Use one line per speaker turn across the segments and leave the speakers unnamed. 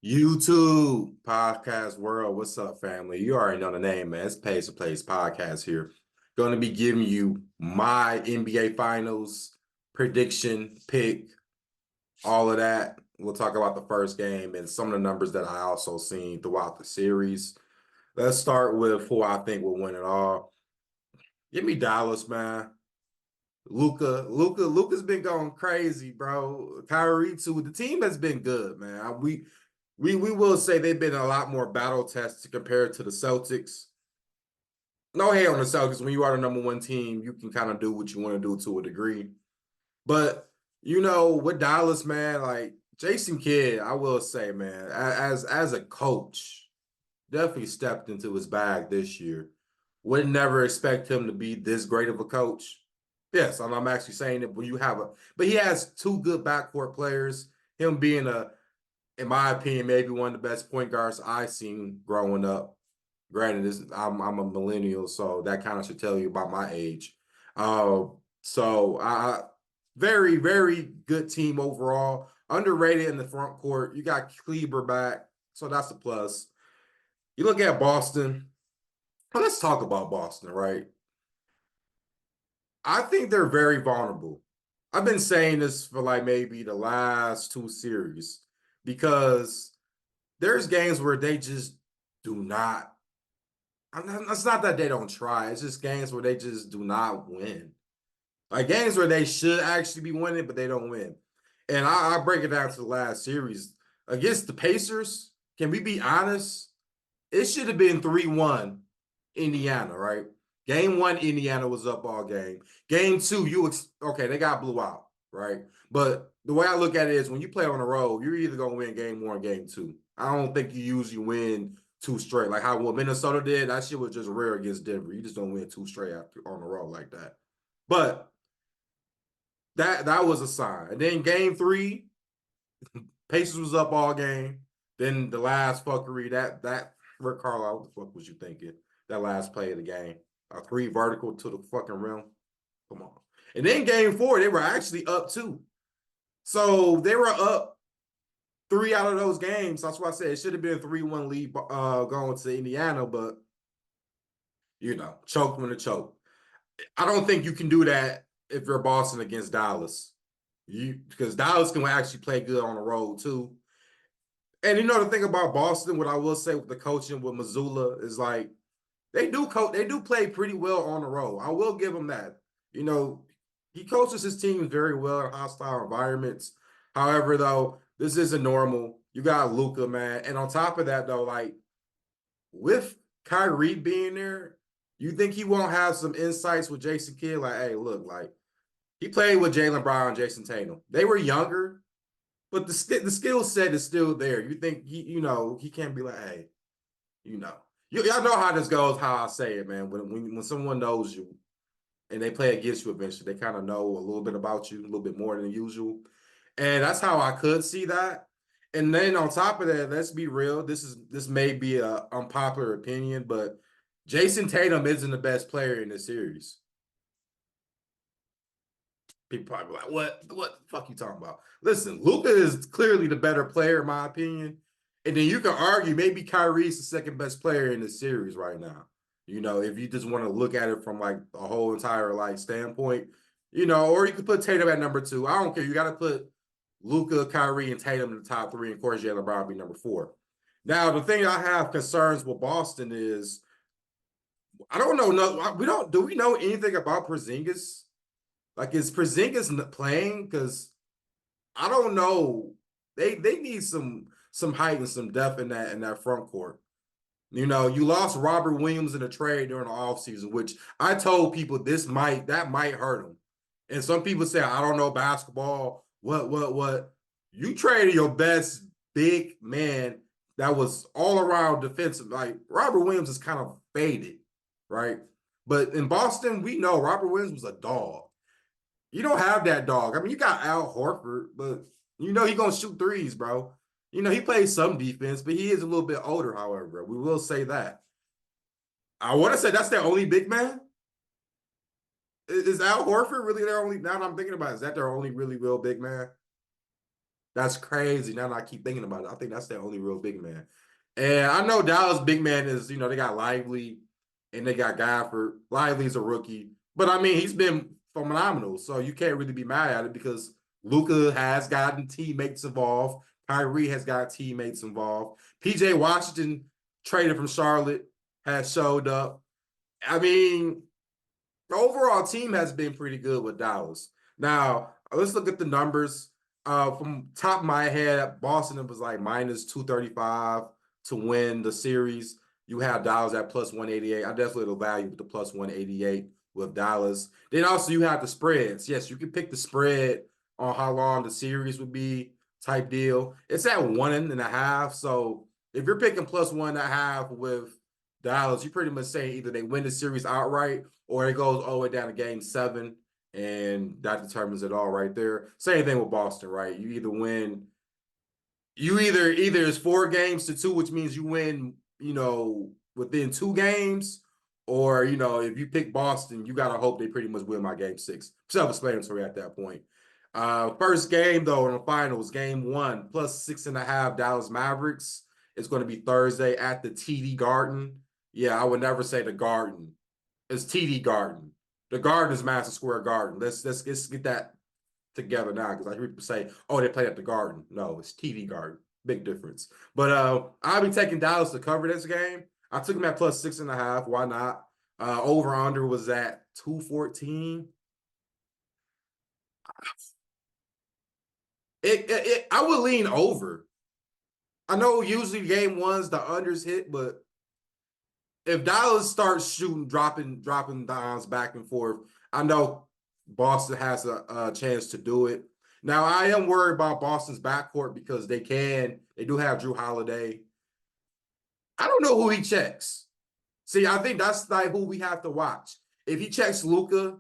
YouTube podcast world. What's up, family? You already know the name, man. It's Pace to Place podcast here. Going to be giving you my NBA Finals prediction, pick, all of that. We'll talk about the first game and some of the numbers that I also seen throughout the series. Let's start with who I think will win it all. Give me Dallas, man. Luka's been going crazy, bro. Kyrie too. The team has been good, man. We will say they've been a lot more battle tested compared to the Celtics. No hate on the Celtics. When you are the number one team, you can kind of do what you want to do to a degree. But with Dallas, man, like Jason Kidd, I will say, man, as a coach, definitely stepped into his bag this year. Would never expect him to be this great of a coach. Yes, I'm actually saying it when you have but he has two good backcourt players. Him being in my opinion, maybe one of the best point guards I've seen growing up. Granted, I'm a millennial, so that kind of should tell you about my age. So very, very good team overall. Underrated in the front court. You got Kleber back, so that's a plus. You look at Boston. Well, let's talk about Boston, right? I think they're very vulnerable. I've been saying this for like maybe the last two series because there's games where they just do not. It's not that they don't try. It's just games where they just do not win. Like games where they should actually be winning, but they don't win. And I break it down to the last series against the Pacers. Can we be honest? It should have been 3-1 Indiana, right? Game one, Indiana was up all game. Game two, okay, they got blew out, right? But the way I look at it is when you play on the road, you're either going to win game one or game two. I don't think you usually win two straight. Like how what Minnesota did, that shit was just rare against Denver. You just don't win two straight after on the road like that. But that was a sign. And then game three, Pacers was up all game. Then the last fuckery, that Rick Carlisle, what the fuck was you thinking? That last play of the game. A three vertical to the fucking rim. Come on. And then game four, they were actually up two. So they were up three out of those games. That's why I said it should have been a 3-1 lead going to Indiana, but choked when it choked. I don't think you can do that if you're Boston against Dallas. Because Dallas can actually play good on the road too. And the thing about Boston, what I will say with the coaching with Missoula is like they do play pretty well on the road. I will give him that. He coaches his teams very well in hostile environments. However, though, this isn't normal. You got Luka, man. And on top of that, though, like with Kyrie being there, you think he won't have some insights with Jason Kidd? Like, hey, look, like he played with Jaylen Brown and Jason Tatum. They were younger, but the skill set is still there. You think he can't be like, hey, y'all know how this goes. How I say it, man. When someone knows you and they play against you eventually, they kind of know a little bit about you, a little bit more than usual, and that's how I could see that. And then on top of that, let's be real. This may be a unpopular opinion, but Jason Tatum isn't the best player in this series. People probably be like, what the fuck you talking about? Listen, Luka is clearly the better player, in my opinion. And then you can argue maybe Kyrie's the second best player in the series right now. If you just want to look at it from like a whole entire like standpoint, or you could put Tatum at number two. I don't care. You got to put Luka, Kyrie, and Tatum in the top three, and of course Jaylen Brown be number four. Now, the thing I have concerns with Boston is I don't know. No, do we know anything about Porzingis? Like, is Porzingis playing? Because I don't know. They need some height and some depth in that front court. You lost Robert Williams in a trade during the offseason, which I told people that might hurt him. And some people say, I don't know basketball. What? You traded your best big man that was all around defensive. Like Robert Williams is kind of faded, right? But in Boston, we know Robert Williams was a dog. You don't have that dog. I mean, you got Al Horford, but he gonna shoot threes, bro. He plays some defense, but he is a little bit older, however. We will say that. I want to say that's their only big man. Is Al Horford really their only, now that I'm thinking about it, is that their only really real big man? That's crazy. Now that I keep thinking about it, I think that's their only real big man. And I know Dallas big man is, they got Lively and they got Gafford. Lively's a rookie, but I mean, he's been phenomenal. So you can't really be mad at it because Luka has gotten teammates involved. Kyrie has got teammates involved. PJ Washington traded from Charlotte has showed up. I mean, the overall team has been pretty good with Dallas. Now, let's look at the numbers. From top of my head, Boston it was like minus 235 to win the series. You have Dallas at plus 188. I definitely value with the plus 188 with Dallas. Then also you have the spreads. Yes, you can pick the spread on how long the series would be type deal. It's at 1.5. So if you're picking plus 1.5 with Dallas, you pretty much say either they win the series outright or it goes all the way down to game 7, and that determines it all right there. Same thing with Boston, right? You either win, either it's 4-2, which means you win, within 2 games, or if you pick Boston, you gotta hope they pretty much win my game 6. Self-explanatory at that point. First game though in the finals, game 1 plus 6.5 Dallas Mavericks. It's going to be Thursday at the TD Garden. Yeah, I would never say the Garden. It's TD Garden. The Garden is Madison Square Garden. Let's get that together now because I hear people say, "Oh, they play at the Garden." No, it's TD Garden. Big difference. But I'll be taking Dallas to cover this game. I took them at plus 6.5. Why not? Over under was at 214. I would lean over. I know usually game ones the unders hit, but if Dallas starts shooting, dropping dimes back and forth, I know Boston has a chance to do it. Now, I am worried about Boston's backcourt because they do have Drew Holiday. I don't know who he checks. See, I think that's like who we have to watch. If he checks Luka,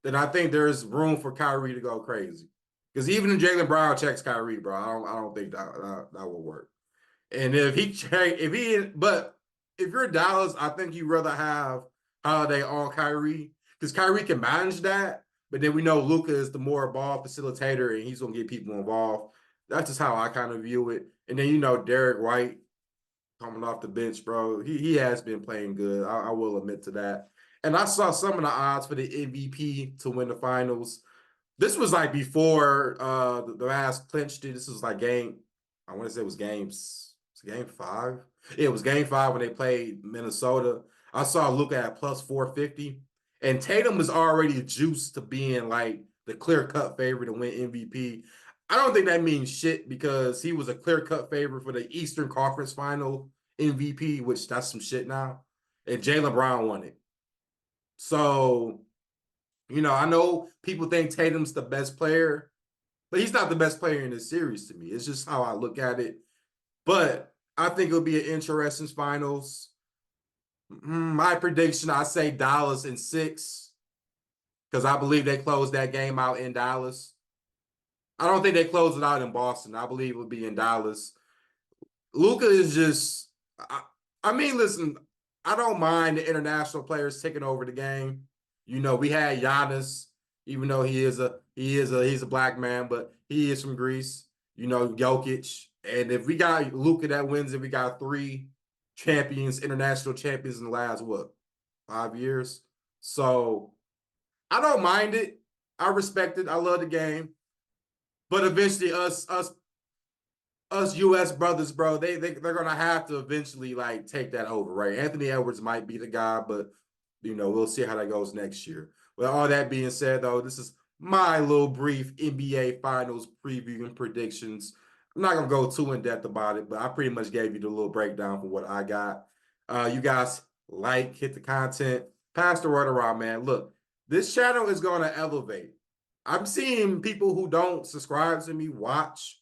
then I think there's room for Kyrie to go crazy. Because even if Jaylen Brown checks Kyrie, bro, I don't think that will work. And but if you're Dallas, I think you'd rather have Holiday on Kyrie because Kyrie can manage that. But then we know Luka is the more ball facilitator and he's gonna get people involved. That's just how I kind of view it. And then Derek White coming off the bench, bro. He has been playing good. I will admit to that. And I saw some of the odds for the MVP to win the finals. This was like before the Mavs clinched it. This was like I want to say it was game 5. Yeah, it was game 5 when they played Minnesota. I saw Luka at plus 450. And Tatum was already juiced to being like the clear-cut favorite to win MVP. I don't think that means shit because he was a clear-cut favorite for the Eastern Conference Final MVP, which that's some shit now. And Jaylen Brown won it. So, I know people think Tatum's the best player, but he's not the best player in this series to me. It's just how I look at it. But I think it'll be an interesting finals. My prediction, I say Dallas in 6 because I believe they closed that game out in Dallas. I don't think they closed it out in Boston. I believe it will be in Dallas. Luka is just, I mean, listen, I don't mind the international players taking over the game. We had Giannis, even though he's a black man, but he is from Greece. Jokic, and if we got Luka that wins, if we got 3 international champions in the last 5 years. So I don't mind it. I respect it. I love the game, but eventually us US brothers, bro, they're gonna have to eventually like take that over, right? Anthony Edwards might be the guy, but we'll see how that goes next year. With all that being said, though, this is my little brief NBA Finals preview and predictions. I'm not gonna go too in depth about it, but I pretty much gave you the little breakdown for what I got. You guys hit the content, pass the word around, man. Look, this channel is gonna elevate. I'm seeing people who don't subscribe to me watch.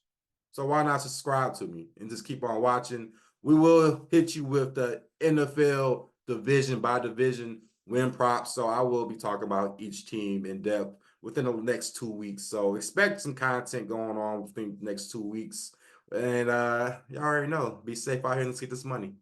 So why not subscribe to me and just keep on watching? We will hit you with the NFL division by division win props. So I will be talking about each team in depth within the next 2 weeks. So expect some content going on within the next 2 weeks. And y'all already know, be safe out here and let's get this money.